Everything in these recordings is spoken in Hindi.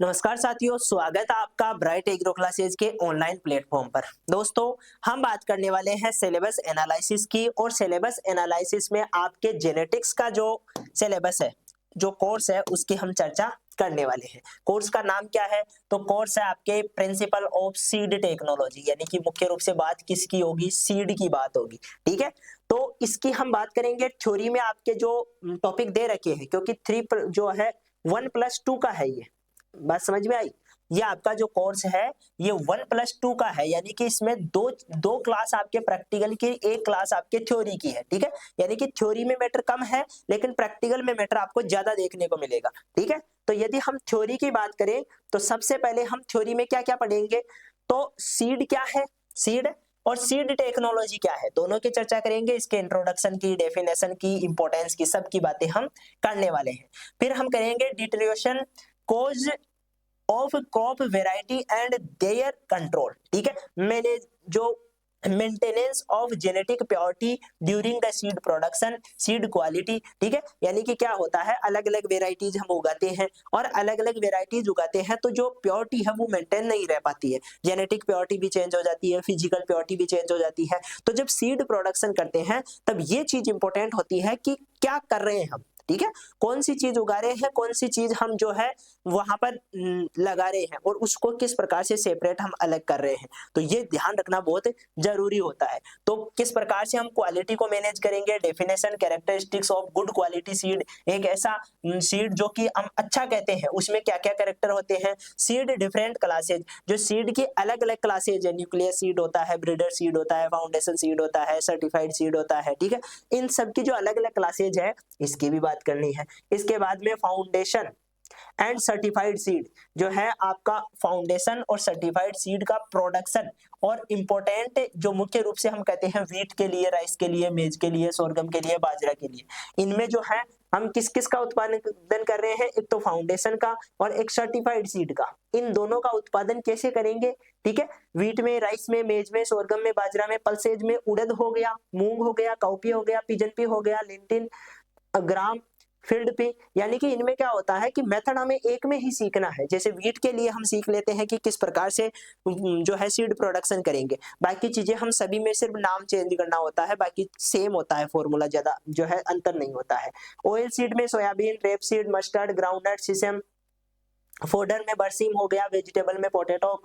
नमस्कार साथियों, स्वागत है आपका ब्राइट एग्रो क्लासेज के ऑनलाइन प्लेटफॉर्म पर। दोस्तों, हम बात करने वाले हैं सिलेबस एनालिसिस की और सिलेबस एनालिसिस में आपके जेनेटिक्स का जो सिलेबस है, जो कोर्स है, उसकी हम चर्चा करने वाले हैं। कोर्स का नाम क्या है? तो कोर्स है आपके प्रिंसिपल ऑफ सीड टेक्नोलॉजी, यानी कि मुख्य रूप से बात किसकी होगी? सीड की बात होगी। ठीक है, तो इसकी हम बात करेंगे। थ्योरी में आपके जो टॉपिक दे रखे हैं, क्योंकि जो है 1+2 का है, ये बात समझ में आई। ये आपका जो कोर्स है ये 1+2 का है, यानी कि इसमें दो दो क्लास आपके प्रैक्टिकल की, एक क्लास आपके थ्योरी की है। ठीक है, यानी कि थ्योरी में मैटर कम है लेकिन प्रैक्टिकल में मैटर आपको ज्यादा देखने को मिलेगा। ठीक है, तो यदि हम थ्योरी की बात करें तो सबसे पहले हम थ्योरी में क्या क्या पढ़ेंगे? तो सीड क्या है, सीड और सीड टेक्नोलॉजी क्या है, दोनों की चर्चा करेंगे। इसके इंट्रोडक्शन की, डेफिनेशन की, इंपॉर्टेंस की, सब की बातें हम करने वाले हैं। फिर हम करेंगे deterioration cause of crop variety and their control. ठीक है, मैंने जो maintenance of genetic purity during the seed production, seed quality. ठीक है, यानी कि क्या होता है, अलग अलग वेराइटीज हम उगाते हैं और अलग अलग वेराइटीज उगाते हैं तो जो प्योरिटी है वो मेंटेन नहीं रह पाती है। जेनेटिक प्योरिटी भी चेंज हो जाती है, फिजिकल प्योरिटी भी चेंज हो जाती है। तो जब सीड प्रोडक्शन करते हैं तब ये चीज इंपॉर्टेंट होती है कि क्या कर रहे हैं हम। ठीक है, कौन सी चीज उगा रहे हैं, कौन सी चीज हम जो है वहां पर लगा रहे हैं और उसको किस प्रकार से सेपरेट हम अलग कर रहे हैं। तो ये ध्यान रखना बहुत जरूरी होता है। तो किस प्रकार से हम क्वालिटी को मैनेज करेंगे, definition, characteristics of good quality seed, एक ऐसा सीड जो कि हम अच्छा कहते हैं उसमें क्या क्या कैरेक्टर होते हैं। सीड डिफरेंट क्लासेज, जो सीड की अलग अलग क्लासेज है, न्यूक्लियर सीड होता है, ब्रीडर सीड होता है, फाउंडेशन सीड होता है, सर्टिफाइड सीड होता है। ठीक है, इन सब की जो अलग अलग क्लासेज है इसकी भी बात करनी है। इसके बाद में फाउंडेशन एंड सर्टिफाइड सीड, जो है आपका फाउंडेशन और सर्टिफाइड सीड का प्रोडक्शन और इंपॉर्टेंट, जो मुख्य रूप से हम कहते हैं व्हीट के लिए, राइस के लिए, मेज के लिए, सोरगम के लिए, बाजरा के लिए, इनमें जो है हम किस किस का उत्पादन कर रहे हैं? एक तो फाउंडेशन का और एक सर्टिफाइड सीड का। इन दोनों का उत्पादन कैसे करेंगे? ठीक है, व्हीट में, राइस में, मेज में, सोरगम में, बाजरा में, पल्सेज में उड़द हो गया, मूंग हो गया, काउपी हो गया, पिजन हो गया, लेंटिन, ग्राम, फील्ड पे। यानी कि इनमें क्या होता है कि मेथड हमें एक में ही सीखना है। जैसे वीट के लिए हम सीख लेते हैं कि किस प्रकार से जो है सीड प्रोडक्शन करेंगे, बाकी चीजें हम सभी में सिर्फ नाम चेंज करना होता है, बाकी सेम होता है, फॉर्मूला ज्यादा जो है अंतर नहीं होता है। ऑयल सीड में soybean, rape seed, mustard, groundnut, sesame, fodder में बरसीम हो गया, वेजिटेबल में potato,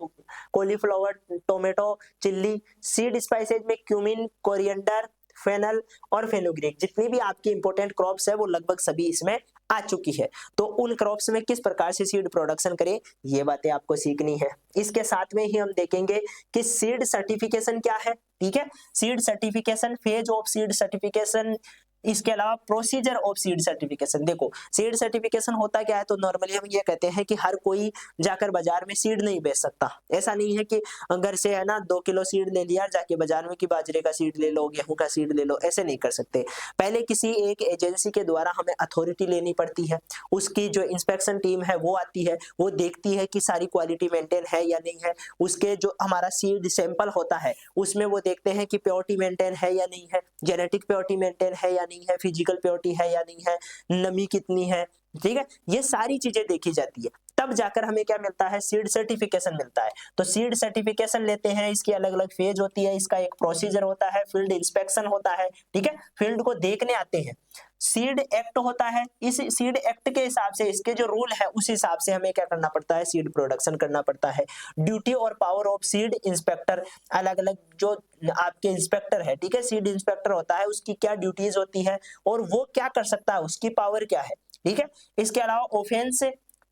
cauliflower, tomato, chilli, seed spices में क्यूमिन, कोरिएंडर, फेनल और फेनुग्रीक। जितनी भी आपकी इंपॉर्टेंट क्रॉप्स है वो लगभग सभी इसमें आ चुकी है। तो उन क्रॉप्स में किस प्रकार से सीड प्रोडक्शन करें, ये बातें आपको सीखनी है। इसके साथ में ही हम देखेंगे कि सीड सर्टिफिकेशन क्या है। ठीक है, seed certification, phase of seed certification, इसके अलावा प्रोसीजर ऑफ सीड सर्टिफिकेशन। देखो, सीड सर्टिफिकेशन होता क्या है? तो नॉर्मली हम ये कहते हैं कि हर कोई जाकर बाजार में सीड नहीं बेच सकता। ऐसा नहीं है कि घर से है ना 2 किलो सीड ले लिया, जाके बाजार में कि बाजरे का सीड ले लो, गेहूं का सीड ले लो, ऐसे नहीं कर सकते। पहले किसी एक एजेंसी के द्वारा हमें अथॉरिटी लेनी पड़ती है, उसकी जो इंस्पेक्शन टीम है वो आती है, वो देखती है कि सारी क्वालिटी मेंटेन है या नहीं है। उसके जो हमारा सीड सैंपल होता है उसमें वो देखते हैं कि प्योरिटी मेंटेन है या नहीं है, जेनेटिक प्योरिटी मेंटेन है या नहीं है, फिजिकल प्योरिटी है या नहीं है, नमी कितनी है। ठीक है, ये सारी चीजें देखी जाती है, तब जाकर हमें क्या मिलता है? सीड सर्टिफिकेशन मिलता है। तो सीड सर्टिफिकेशन लेते हैं, इसकी अलग अलग फेज होती है, इसका एक प्रोसीजर होता है, फील्ड इंस्पेक्शन होता है। ठीक है, फील्ड को देखने आते हैं। सीड एक्ट होता है, इस सीड एक्ट के हिसाब से, इसके जो रूल है उस हिसाब से हमें क्या करना पड़ता है? सीड प्रोडक्शन करना पड़ता है। ड्यूटी और पावर ऑफ सीड इंस्पेक्टर, अलग अलग जो आपके इंस्पेक्टर है, ठीक है, सीड इंस्पेक्टर होता है, उसकी क्या ड्यूटीज होती है और वो क्या कर सकता है, उसकी पावर क्या है। ठीक है, इसके अलावा ऑफेंस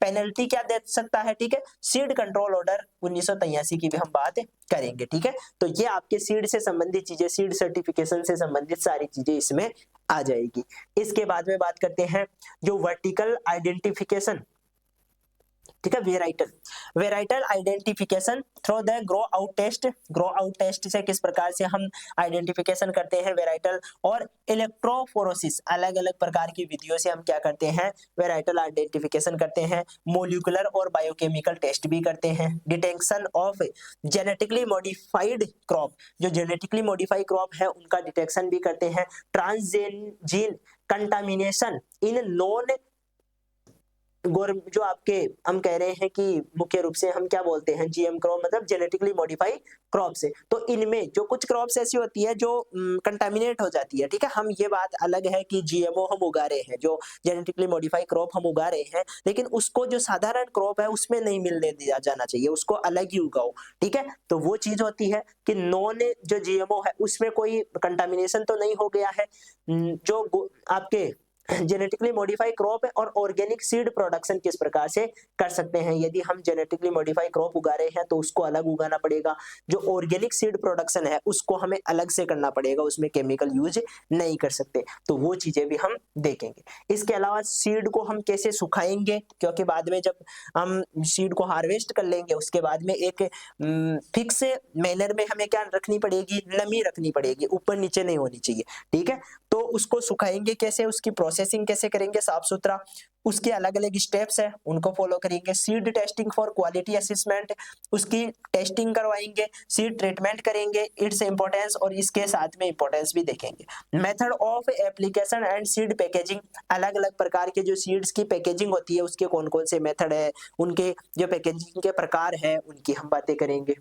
पेनल्टी क्या दे सकता है। ठीक है, सीड कंट्रोल ऑर्डर 1983 की भी हम बात करेंगे। ठीक है, तो ये आपके सीड से संबंधित चीजें, सीड सर्टिफिकेशन से संबंधित सारी चीजें इसमें आ जाएगी। इसके बाद में बात करते हैं जो वर्टिकल आइडेंटिफिकेशन। ठीक है, varietal, varietal identification through the grow out test. Grow out test से किस प्रकार से हम आइडेंटिफिकेशन करते हैं वेराइटल, और इलेक्ट्रोफोरोसिस, अलग अलग प्रकार की विधियों से हम क्या करते हैं? वेराइटल आइडेंटिफिकेशन करते हैं। मोलिकुलर और बायोकेमिकल टेस्ट भी करते हैं। Detection of genetically modified crop, जो जेनेटिकली मॉडिफाइड क्रॉप है उनका डिटेक्शन भी करते हैं। ट्रांसजीन कंटामिनेशन इन नॉन जो आपके हम कह रहे हैं कि मुख्य रूप से हम क्या बोलते हैं जीएम क्रॉप मतलब जेनेटिकली मॉडिफाई क्रॉप से, तो इनमें जो कुछ क्रॉप्स ऐसी होती है जो कंटामिनेट हो जाती है, ठीक है। हम ये बात अलग है कि जीएमओ हम उगा रहे हैं, जो जेनेटिकली मॉडिफाई क्रॉप हम उगा रहे हैं, लेकिन उसको जो साधारण क्रॉप है उसमें नहीं मिलने दिया जाना चाहिए, उसको अलग ही उगाओ, ठीक है। तो वो चीज होती है कि नॉन जो जीएमओ है उसमें कोई कंटामिनेशन तो नहीं हो गया है, जो आपके जेनेटिकली मॉडिफाई क्रॉप है और ऑर्गेनिक सीड प्रोडक्शन किस प्रकार से कर सकते हैं। यदि हम जेनेटिकली मॉडिफाई क्रॉप उगा रहे हैं तो उसको अलग उगाना पड़ेगा, जो ऑर्गेनिक सीड प्रोडक्शन है उसको हमें अलग से करना पड़ेगा, उसमें केमिकल यूज नहीं कर सकते, तो वो चीजें भी हम देखेंगे। इसके अलावा सीड को हम कैसे सुखाएंगे, क्योंकि बाद में जब हम सीड को हार्वेस्ट कर लेंगे उसके बाद में एक फिक्स मैनर में हमें क्या रखनी पड़ेगी, नमी रखनी पड़ेगी, ऊपर नीचे नहीं होनी चाहिए, ठीक है। तो उसको सुखाएंगे कैसे, उसकी प्रोसेसिंग कैसे करेंगे साफ सुथरा, उसके अलग अलग स्टेप्स है उनको फॉलो करेंगे। Seed testing for quality assessment, उसकी टेस्टिंग करवाएंगे, सीड ट्रीटमेंट करेंगे, इट्स इंपॉर्टेंस और इसके साथ में इंपॉर्टेंस भी देखेंगे। Method of application and seed packaging, अलग अलग प्रकार के जो सीड्स की पैकेजिंग होती है उसके कौन कौन से मेथड है, उनके जो पैकेजिंग के प्रकार है उनकी हम बातें करेंगे।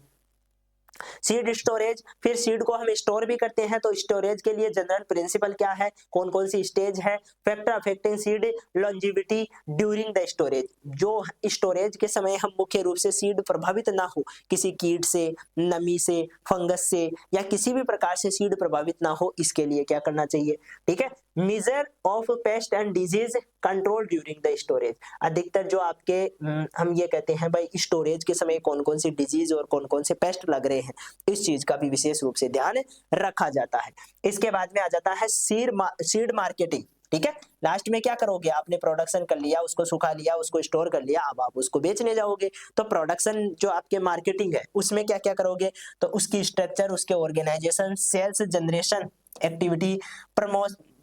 सीड स्टोरेज, फिर सीड को हम स्टोर भी करते हैं तो स्टोरेज के लिए जनरल प्रिंसिपल क्या है, कौन कौन सी स्टेज है। Factor affecting seed longevity during the storage, जो स्टोरेज के समय हम मुख्य रूप से सीड प्रभावित ना हो किसी कीट से, नमी से, फंगस से या किसी भी प्रकार से सीड प्रभावित ना हो, इसके लिए क्या करना चाहिए, ठीक है। Measure of paste and disease control during the storage, अधिकतर जो आपके हम ये कहते हैं भाई स्टोरेज के समय कौन कौन सी डिजीज और कौन कौन से पेस्ट लग रहे हैं, इस चीज का भी विशेष रूप से ध्यान रखा जाता है। इसके बाद में आ जाता है सीड मार्केटिंग, ठीक है। लास्ट में क्या करोगे, आपने प्रोडक्शन कर लिया, उसको सुखा लिया, उसको स्टोर कर लिया, अब आप उसको बेचने जाओगे, तो प्रोडक्शन जो आपके मार्केटिंग है उसमें क्या क्या करोगे, तो उसकी स्ट्रक्चर, उसके organisation, sales generation activity,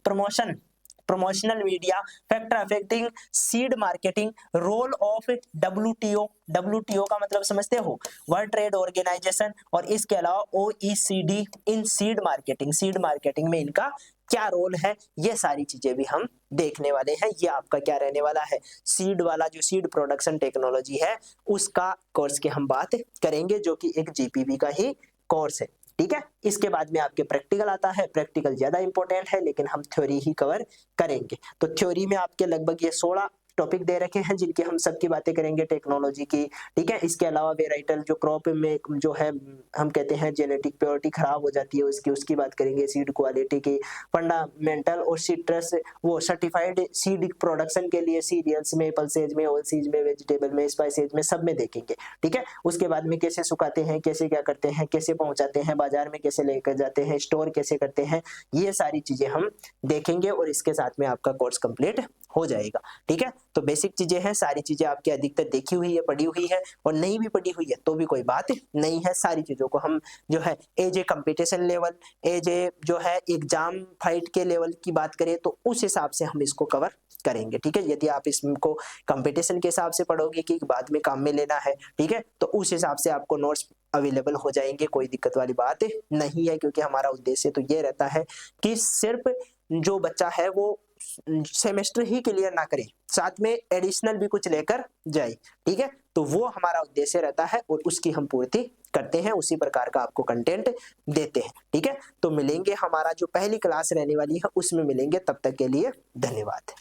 promotion, promotional media, factor affecting seed marketing, role of WTO, WTO का मतलब समझते हो, वर्ल्ड ट्रेड ऑर्गेनाइजेशन, और इसके अलावा ओईसीडी इन सीड मार्केटिंग, सीड मार्केटिंग में इनका क्या रोल है, ये सारी चीजें भी हम देखने वाले हैं। ये आपका क्या रहने वाला है, सीड वाला जो सीड प्रोडक्शन टेक्नोलॉजी है उसका कोर्स की हम बात करेंगे, जो कि एक जीपीवी का ही कोर्स है, ठीक है। इसके बाद में आपके प्रैक्टिकल आता है, प्रैक्टिकल ज्यादा इंपॉर्टेंट है लेकिन हम थ्योरी ही कवर करेंगे। तो थ्योरी में आपके लगभग ये 16 टॉपिक दे रखे हैं जिनकी हम सबकी बातें करेंगे टेक्नोलॉजी की, ठीक है। इसके अलावा वेराइटल जो क्रॉप में जो है हम कहते हैं जेनेटिक प्योरिटी खराब हो जाती है उसकी बात करेंगे, सीड क्वालिटी की, फंडामेंटल और सिट्रस वो सर्टिफाइड सीड प्रोडक्शन के लिए सीरियल्स में, पल्सेज में, ऑयलसीज में, वेजिटेबल में, स्पाइसेज में, सब में देखेंगे, ठीक है। उसके बाद में कैसे सुखाते हैं, कैसे क्या करते हैं, कैसे पहुंचाते हैं बाजार में, कैसे लेकर जाते हैं, स्टोर कैसे करते हैं, ये सारी चीजें हम देखेंगे और इसके साथ में आपका कोर्स कंप्लीट हो जाएगा, ठीक है। तो बेसिक चीजें हैं, सारी चीजें आपकी अधिकतर देखी हुई है, पढ़ी हुई है, और नहीं भी पढ़ी हुई है तो भी कोई बात नहीं है, सारी चीजों को हम जो है as a competition level, as a जो है एग्जाम फाइट के लेवल की बात करें तो उस हिसाब से हम इसको कवर करेंगे, ठीक है। यदि आप इसको कंपटीशन के हिसाब से पढ़ोगे कि बाद में काम में लेना है, ठीक है, तो उस हिसाब से आपको नोट्स अवेलेबल हो जाएंगे, कोई दिक्कत वाली बात नहीं है, क्योंकि हमारा उद्देश्य तो ये रहता है कि सिर्फ जो बच्चा है वो सेमेस्टर ही क्लियर ना करे, साथ में एडिशनल भी कुछ लेकर जाए, ठीक है। तो वो हमारा उद्देश्य रहता है और उसकी हम पूर्ति करते हैं, उसी प्रकार का आपको कंटेंट देते हैं, ठीक है। तो मिलेंगे, हमारा जो पहली क्लास रहने वाली है उसमें मिलेंगे, तब तक के लिए धन्यवाद।